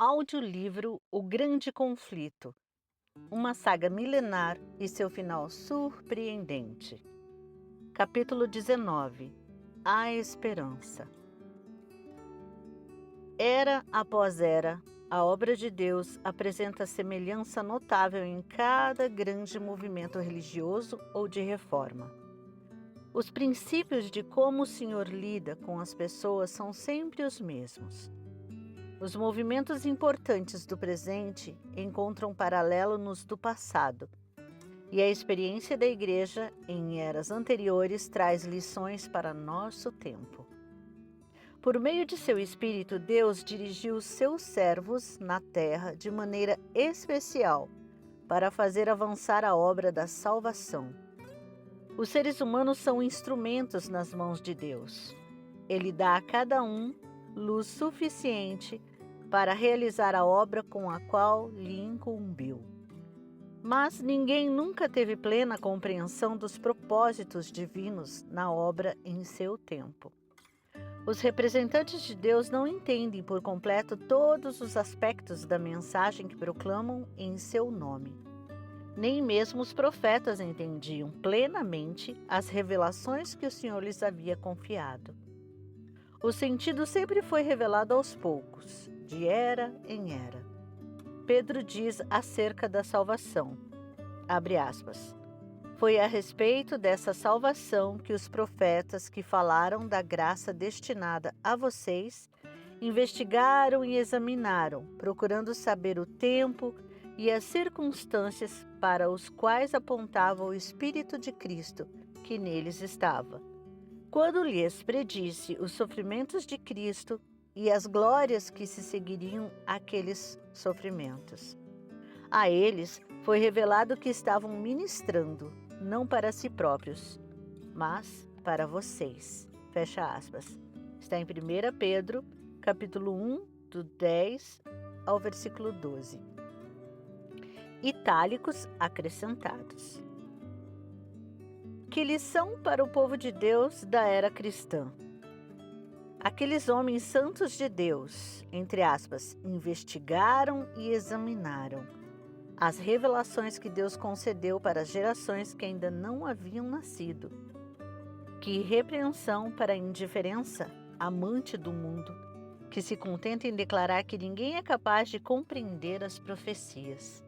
Audiolivro O Grande Conflito, uma saga milenar e seu final surpreendente. Capítulo 19. A Esperança. Era após era, a obra de Deus apresenta semelhança notável em cada grande movimento religioso ou de reforma. Os princípios de como o Senhor lida com as pessoas são sempre os mesmos. Os movimentos importantes do presente encontram paralelo nos do passado, e a experiência da Igreja em eras anteriores traz lições para nosso tempo. Por meio de seu Espírito, Deus dirigiu os seus servos na terra de maneira especial para fazer avançar a obra da salvação. Os seres humanos são instrumentos nas mãos de Deus. Ele dá a cada um luz suficiente para realizar a obra com a qual lhe incumbiu. Mas ninguém nunca teve plena compreensão dos propósitos divinos na obra em seu tempo. Os representantes de Deus não entendem por completo todos os aspectos da mensagem que proclamam em seu nome. Nem mesmo os profetas entendiam plenamente as revelações que o Senhor lhes havia confiado. O sentido sempre foi revelado aos poucos, de era em era. Pedro diz acerca da salvação, abre aspas, foi a respeito dessa salvação que os profetas que falaram da graça destinada a vocês investigaram e examinaram, procurando saber o tempo e as circunstâncias para os quais apontava o Espírito de Cristo que neles estava. Quando lhes predisse os sofrimentos de Cristo e as glórias que se seguiriam àqueles sofrimentos. A eles foi revelado que estavam ministrando, não para si próprios, mas para vocês. Fecha aspas. Está em 1 Pedro, capítulo 1, do 10 ao versículo 12. Itálicos acrescentados. Que lição para o povo de Deus da era cristã. Aqueles homens santos de Deus, entre aspas, investigaram e examinaram as revelações que Deus concedeu para as gerações que ainda não haviam nascido. Que repreensão para a indiferença, amante do mundo, que se contenta em declarar que ninguém é capaz de compreender as profecias.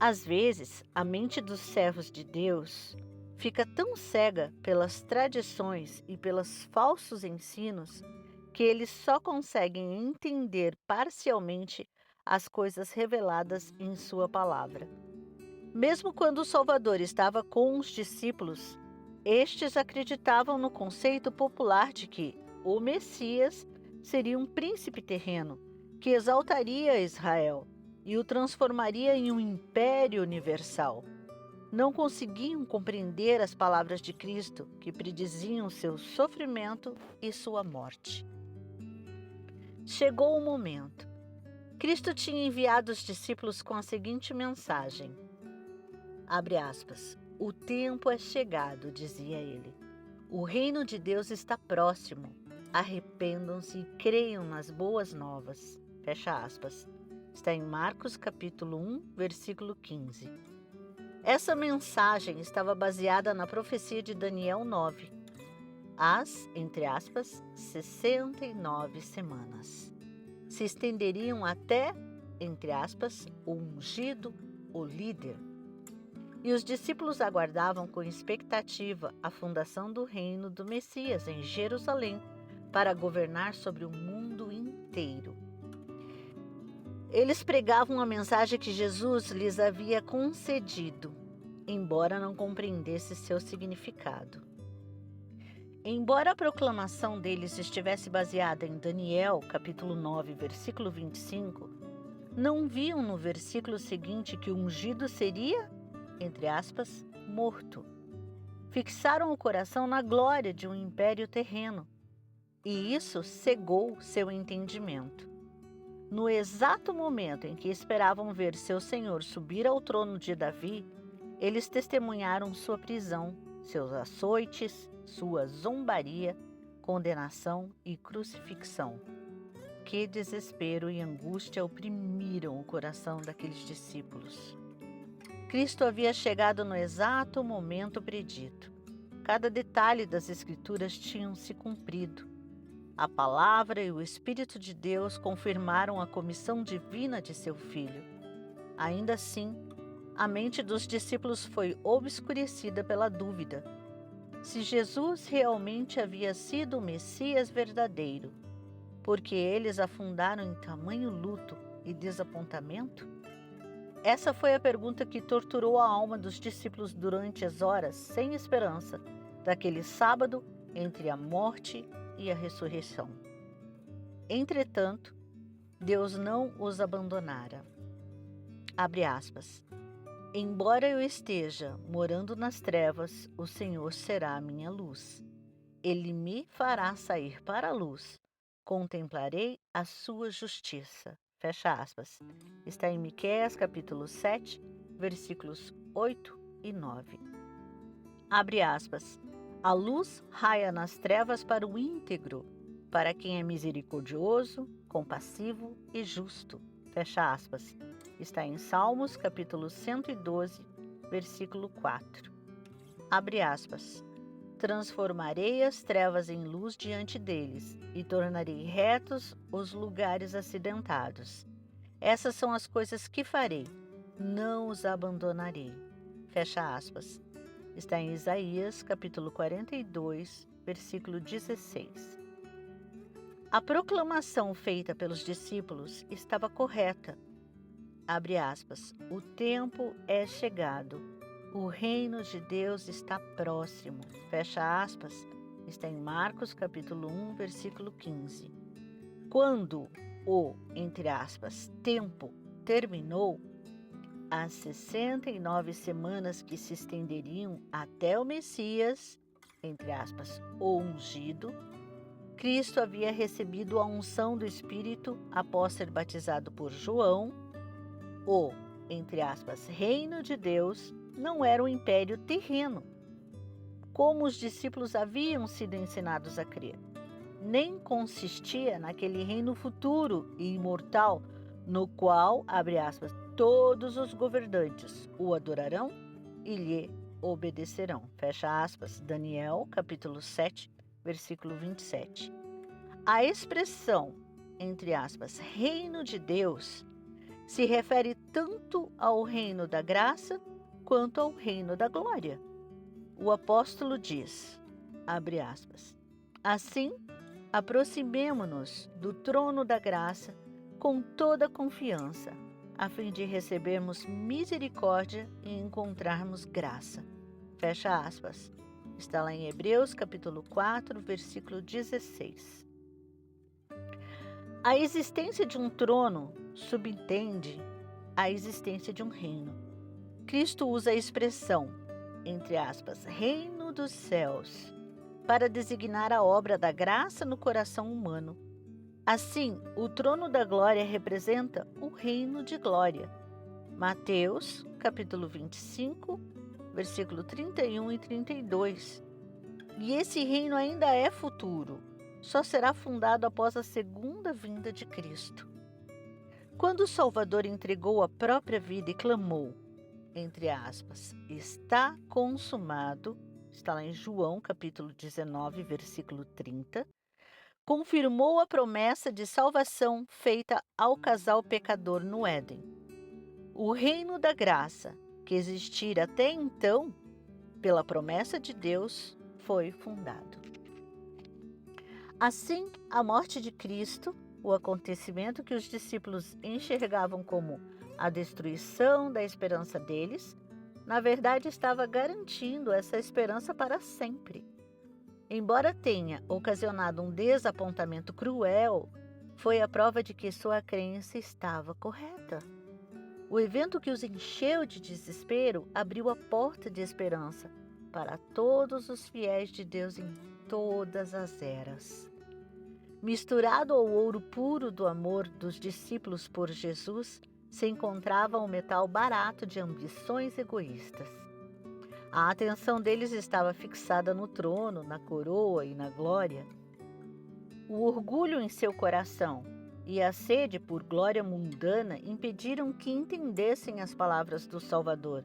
Às vezes, a mente dos servos de Deus fica tão cega pelas tradições e pelos falsos ensinos que eles só conseguem entender parcialmente as coisas reveladas em sua palavra. Mesmo quando o Salvador estava com os discípulos, estes acreditavam no conceito popular de que o Messias seria um príncipe terreno que exaltaria Israel e o transformaria em um império universal. Não conseguiam compreender as palavras de Cristo, que prediziam seu sofrimento e sua morte. Chegou o momento. Cristo tinha enviado os discípulos com a seguinte mensagem, abre aspas, o tempo é chegado, dizia ele. O reino de Deus está próximo. Arrependam-se e creiam nas boas novas. Fecha aspas. Está em Marcos capítulo 1, versículo 15. Essa mensagem estava baseada na profecia de Daniel 9, as, entre aspas, 69 semanas. Se estenderiam até, entre aspas, o ungido, o líder. E os discípulos aguardavam com expectativa a fundação do reino do Messias em Jerusalém para governar sobre o mundo inteiro. Eles pregavam a mensagem que Jesus lhes havia concedido, embora não compreendesse seu significado. Embora a proclamação deles estivesse baseada em Daniel, capítulo 9, versículo 25, não viam no versículo seguinte que o ungido seria, entre aspas, morto. Fixaram o coração na glória de um império terreno, e isso cegou seu entendimento. No exato momento em que esperavam ver seu Senhor subir ao trono de Davi, eles testemunharam sua prisão, seus açoites, sua zombaria, condenação e crucifixão. que desespero e angústia oprimiram o coração daqueles discípulos. Cristo havia chegado no exato momento predito. Cada detalhe das Escrituras tinham se cumprido. A palavra e o Espírito de Deus confirmaram a comissão divina de seu Filho. Ainda assim, a mente dos discípulos foi obscurecida pela dúvida. Se Jesus realmente havia sido o Messias verdadeiro, porque eles afundaram em tamanho luto e desapontamento? Essa foi a pergunta que torturou a alma dos discípulos durante as horas sem esperança daquele sábado entre a morte e a ressurreição. Entretanto, Deus não os abandonara. Abre aspas. Embora eu esteja morando nas trevas, o Senhor será a minha luz. Ele me fará sair para a luz. Contemplarei a sua justiça. Fecha aspas. Está em Miqueias, capítulo 7, versículos 8 e 9. Abre aspas. A luz raia nas trevas para o íntegro, para quem é misericordioso, compassivo e justo. Fecha aspas. Está em Salmos, capítulo 112, versículo 4. Abre aspas. Transformarei as trevas em luz diante deles e tornarei retos os lugares acidentados. Essas são as coisas que farei, não os abandonarei. Fecha aspas. Está em Isaías, capítulo 42, versículo 16. A proclamação feita pelos discípulos estava correta. Abre aspas. O tempo é chegado. O reino de Deus está próximo. Fecha aspas. Está em Marcos, capítulo 1, versículo 15. Quando o, entre aspas, tempo terminou, as 69 semanas que se estenderiam até o Messias, entre aspas, o ungido, Cristo havia recebido a unção do Espírito após ser batizado por João. O, entre aspas, reino de Deus não era um império terreno, como os discípulos haviam sido ensinados a crer. Nem consistia naquele reino futuro e imortal, no qual, abre aspas, todos os governantes o adorarão e lhe obedecerão. Fecha aspas, Daniel, capítulo 7, versículo 27. A expressão, entre aspas, reino de Deus, se refere tanto ao reino da graça quanto ao reino da glória. O apóstolo diz, abre aspas, assim, aproximemo-nos do trono da graça com toda confiança, a fim de recebermos misericórdia e encontrarmos graça. Fecha aspas. Está lá em Hebreus, capítulo 4, versículo 16. A existência de um trono subentende a existência de um reino. Cristo usa a expressão, entre aspas, reino dos céus, para designar a obra da graça no coração humano. Assim, o trono da glória representa o reino de glória. Mateus, capítulo 25, versículo 31 e 32. E esse reino ainda é futuro, só será fundado após a segunda vinda de Cristo. Quando o Salvador entregou a própria vida e clamou, entre aspas, está consumado, está lá em João, capítulo 19, versículo 30, confirmou a promessa de salvação feita ao casal pecador no Éden. O reino da graça, que existira até então, pela promessa de Deus, foi fundado. Assim, a morte de Cristo, o acontecimento que os discípulos enxergavam como a destruição da esperança deles, na verdade estava garantindo essa esperança para sempre. Embora tenha ocasionado um desapontamento cruel, foi a prova de que sua crença estava correta. O evento que os encheu de desespero abriu a porta de esperança para todos os fiéis de Deus em todas as eras. Misturado ao ouro puro do amor dos discípulos por Jesus, se encontrava um metal barato de ambições egoístas. A atenção deles estava fixada no trono, na coroa e na glória. O orgulho em seu coração e a sede por glória mundana impediram que entendessem as palavras do Salvador,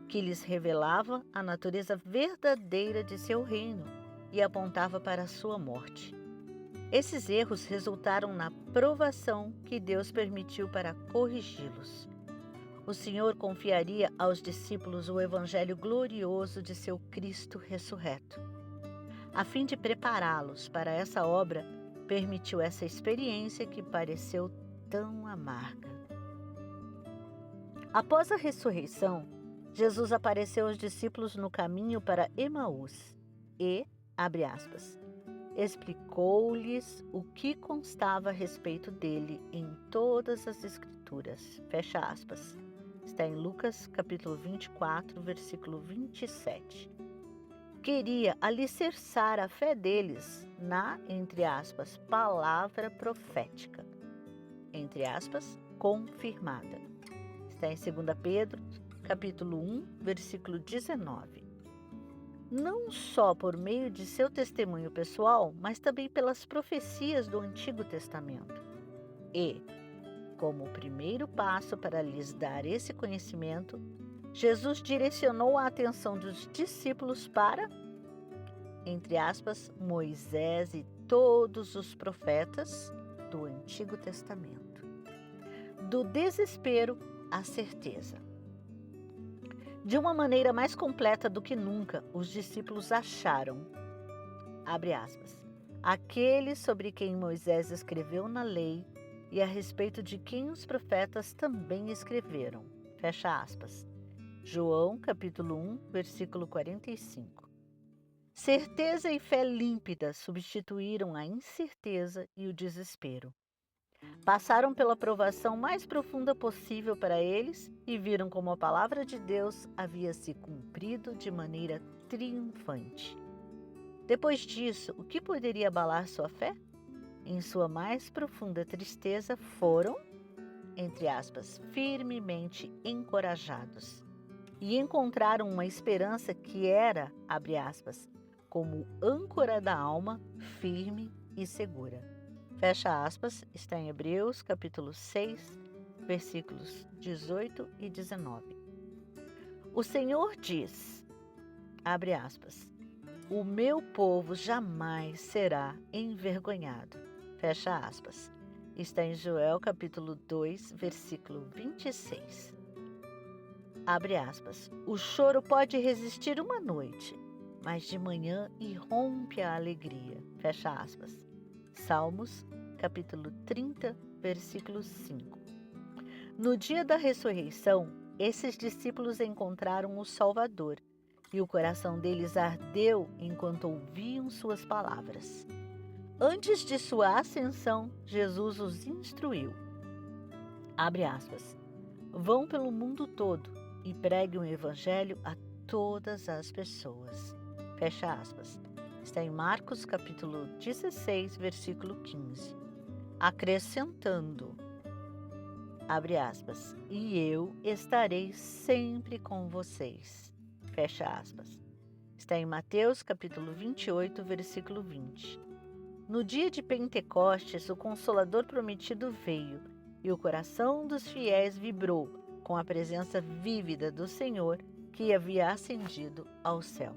que lhes revelava a natureza verdadeira de seu reino e apontava para a sua morte. Esses erros resultaram na provação que Deus permitiu para corrigi-los. O Senhor confiaria aos discípulos o evangelho glorioso de seu Cristo ressurreto. A fim de prepará-los para essa obra, permitiu essa experiência que pareceu tão amarga. Após a ressurreição, Jesus apareceu aos discípulos no caminho para Emaús e, abre aspas, explicou-lhes o que constava a respeito dele em todas as Escrituras. Fecha aspas. Está em Lucas, capítulo 24, versículo 27. Queria alicerçar a fé deles na, entre aspas, palavra profética, entre aspas, confirmada. Está em 2 Pedro, capítulo 1, versículo 19. Não só por meio de seu testemunho pessoal, mas também pelas profecias do Antigo Testamento. E, como o primeiro passo para lhes dar esse conhecimento, Jesus direcionou a atenção dos discípulos para, entre aspas, Moisés e todos os profetas do Antigo Testamento. Do desespero à certeza. De uma maneira mais completa do que nunca, os discípulos acharam, abre aspas, aquele sobre quem Moisés escreveu na lei e a respeito de quem os profetas também escreveram. Fecha aspas. João, capítulo 1, versículo 45. Certeza e fé límpida substituíram a incerteza e o desespero. Passaram pela provação mais profunda possível para eles e viram como a palavra de Deus havia se cumprido de maneira triunfante. Depois disso, o que poderia abalar sua fé? Em sua mais profunda tristeza foram, entre aspas, firmemente encorajados e encontraram uma esperança que era, abre aspas, como âncora da alma, firme e segura. Fecha aspas, está em Hebreus, capítulo 6, versículos 18 e 19. O Senhor diz, abre aspas, o meu povo jamais será envergonhado. Fecha aspas. Está em Joel, capítulo 2, versículo 26. Abre aspas. O choro pode resistir uma noite, mas de manhã irrompe a alegria. Fecha aspas. Salmos, capítulo 30, versículo 5. No dia da ressurreição, esses discípulos encontraram o Salvador, e o coração deles ardeu enquanto ouviam suas palavras. Antes de sua ascensão, Jesus os instruiu. Abre aspas. Vão pelo mundo todo e preguem o evangelho a todas as pessoas. Fecha aspas. Está em Marcos, capítulo 16, versículo 15. Acrescentando, abre aspas, e eu estarei sempre com vocês. Fecha aspas. Está em Mateus, capítulo 28, versículo 20. No dia de Pentecostes, o Consolador prometido veio, e o coração dos fiéis vibrou com a presença vívida do Senhor que havia ascendido ao céu.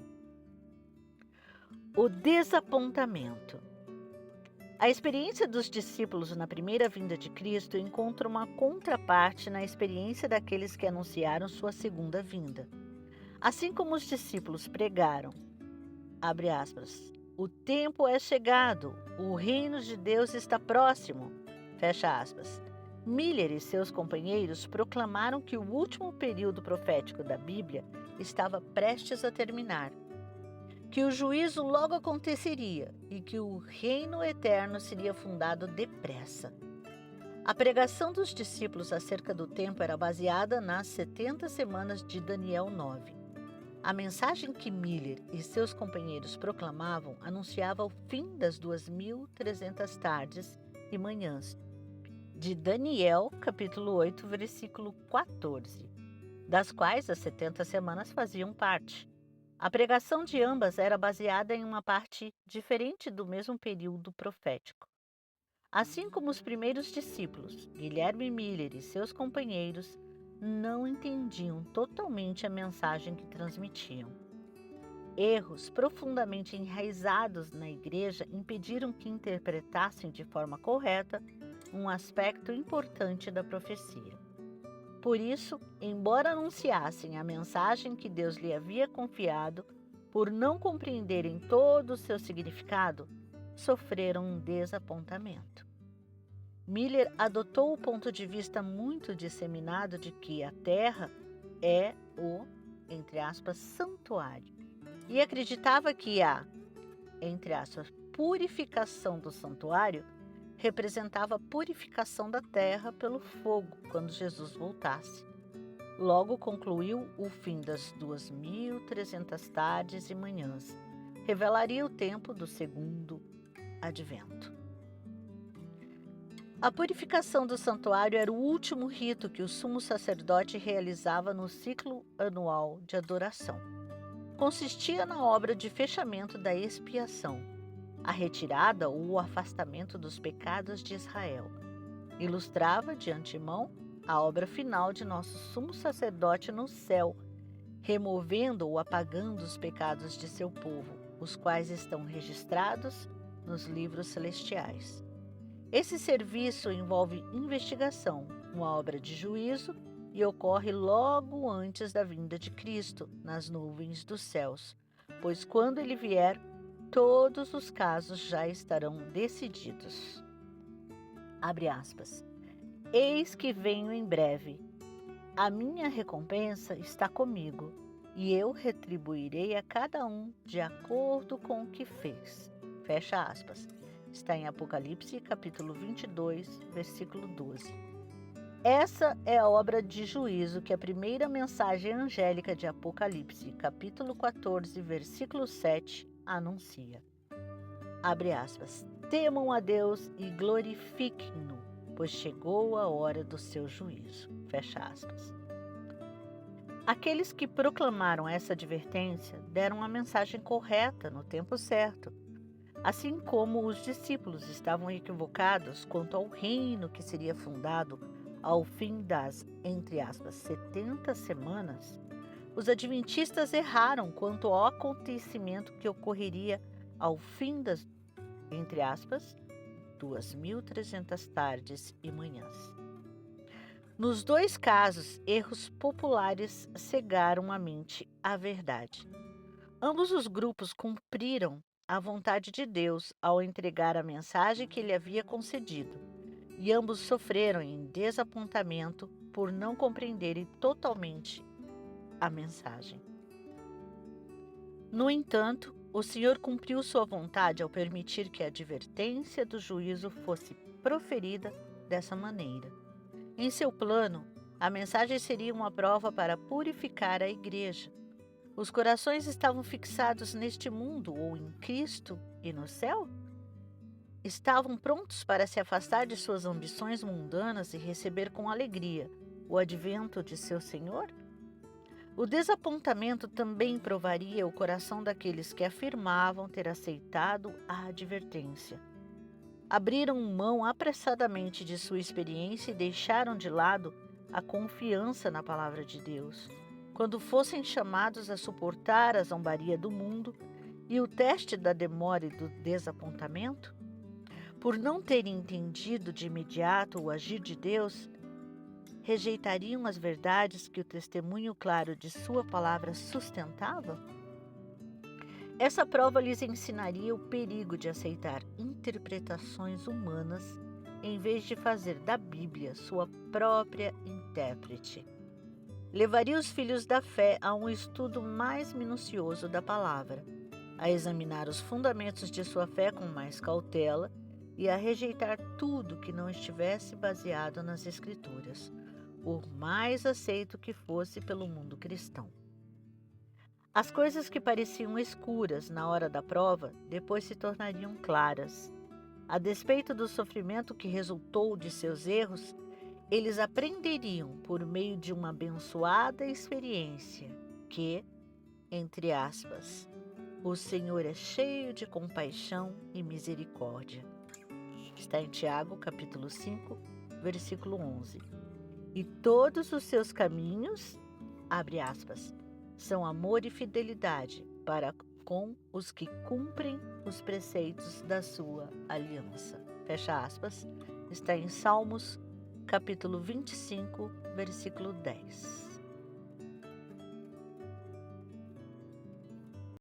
O desapontamento. A experiência dos discípulos na primeira vinda de Cristo encontra uma contraparte na experiência daqueles que anunciaram sua segunda vinda. Assim como os discípulos pregaram, abre aspas, o tempo é chegado, o reino de Deus está próximo, fecha aspas. Miller e seus companheiros proclamaram que o último período profético da Bíblia estava prestes a terminar, que o juízo logo aconteceria e que o reino eterno seria fundado depressa. A pregação dos discípulos acerca do tempo era baseada nas 70 semanas de Daniel 9. A mensagem que Miller e seus companheiros proclamavam anunciava o fim das 2.300 tardes e manhãs de Daniel, capítulo 8, versículo 14, das quais as 70 semanas faziam parte. A pregação de ambas era baseada em uma parte diferente do mesmo período profético. Assim como os primeiros discípulos, Guilherme Miller e seus companheiros não entendiam totalmente a mensagem que transmitiam. Erros profundamente enraizados na igreja impediram que interpretassem de forma correta um aspecto importante da profecia. Por isso, embora anunciassem a mensagem que Deus lhe havia confiado, por não compreenderem todo o seu significado, sofreram um desapontamento. Miller adotou o ponto de vista muito disseminado de que a Terra é o, entre aspas, santuário, e acreditava que a, entre aspas, purificação do santuário representava a purificação da terra pelo fogo quando Jesus voltasse. Logo concluiu o fim das 2.300 tardes e manhãs. Revelaria o tempo do segundo advento. A purificação do santuário era o último rito que o sumo sacerdote realizava no ciclo anual de adoração. Consistia na obra de fechamento da expiação, a retirada ou o afastamento dos pecados de Israel. Ilustrava, de antemão, a obra final de nosso sumo sacerdote no céu, removendo ou apagando os pecados de seu povo, os quais estão registrados nos livros celestiais. Esse serviço envolve investigação, uma obra de juízo, e ocorre logo antes da vinda de Cristo, nas nuvens dos céus, pois quando ele vier, todos os casos já estarão decididos. Abre aspas. Eis que venho em breve. A minha recompensa está comigo, e eu retribuirei a cada um de acordo com o que fez. Fecha aspas. Está em Apocalipse, capítulo 22, versículo 12. Essa é a obra de juízo que a primeira mensagem angélica de Apocalipse, capítulo 14, versículo 7, anuncia. Abre aspas. Temam a Deus e glorifiquem-no, pois chegou a hora do seu juízo. Fecha aspas. Aqueles que proclamaram essa advertência deram a mensagem correta no tempo certo, assim como os discípulos estavam equivocados quanto ao reino que seria fundado ao fim das, entre aspas, 70 semanas. Os adventistas erraram quanto ao acontecimento que ocorreria ao fim das, entre aspas, 2.300 tardes e manhãs. Nos dois casos, erros populares cegaram a mente à verdade. Ambos os grupos cumpriram a vontade de Deus ao entregar a mensagem que ele havia concedido, e ambos sofreram em desapontamento por não compreenderem totalmente a mensagem. No entanto, o Senhor cumpriu sua vontade ao permitir que a advertência do juízo fosse proferida dessa maneira. Em seu plano, a mensagem seria uma prova para purificar a igreja. Os corações estavam fixados neste mundo ou em Cristo e no céu? Estavam prontos para se afastar de suas ambições mundanas e receber com alegria o advento de seu Senhor? O desapontamento também provaria o coração daqueles que afirmavam ter aceitado a advertência. Abriram mão apressadamente de sua experiência e deixaram de lado a confiança na palavra de Deus. Quando fossem chamados a suportar a zombaria do mundo e o teste da demora e do desapontamento, por não terem entendido de imediato o agir de Deus, rejeitariam as verdades que o testemunho claro de sua palavra sustentava? Essa prova lhes ensinaria o perigo de aceitar interpretações humanas em vez de fazer da Bíblia sua própria intérprete. Levaria os filhos da fé a um estudo mais minucioso da palavra, a examinar os fundamentos de sua fé com mais cautela e a rejeitar tudo que não estivesse baseado nas Escrituras, por mais aceito que fosse pelo mundo cristão. As coisas que pareciam escuras na hora da prova, depois se tornariam claras. A despeito do sofrimento que resultou de seus erros, eles aprenderiam por meio de uma abençoada experiência que, entre aspas, o Senhor é cheio de compaixão e misericórdia. Está em Tiago, capítulo 5, versículo 11. E todos os seus caminhos, abre aspas, são amor e fidelidade para com os que cumprem os preceitos da sua aliança. Fecha aspas. Está em Salmos, capítulo 25, versículo 10.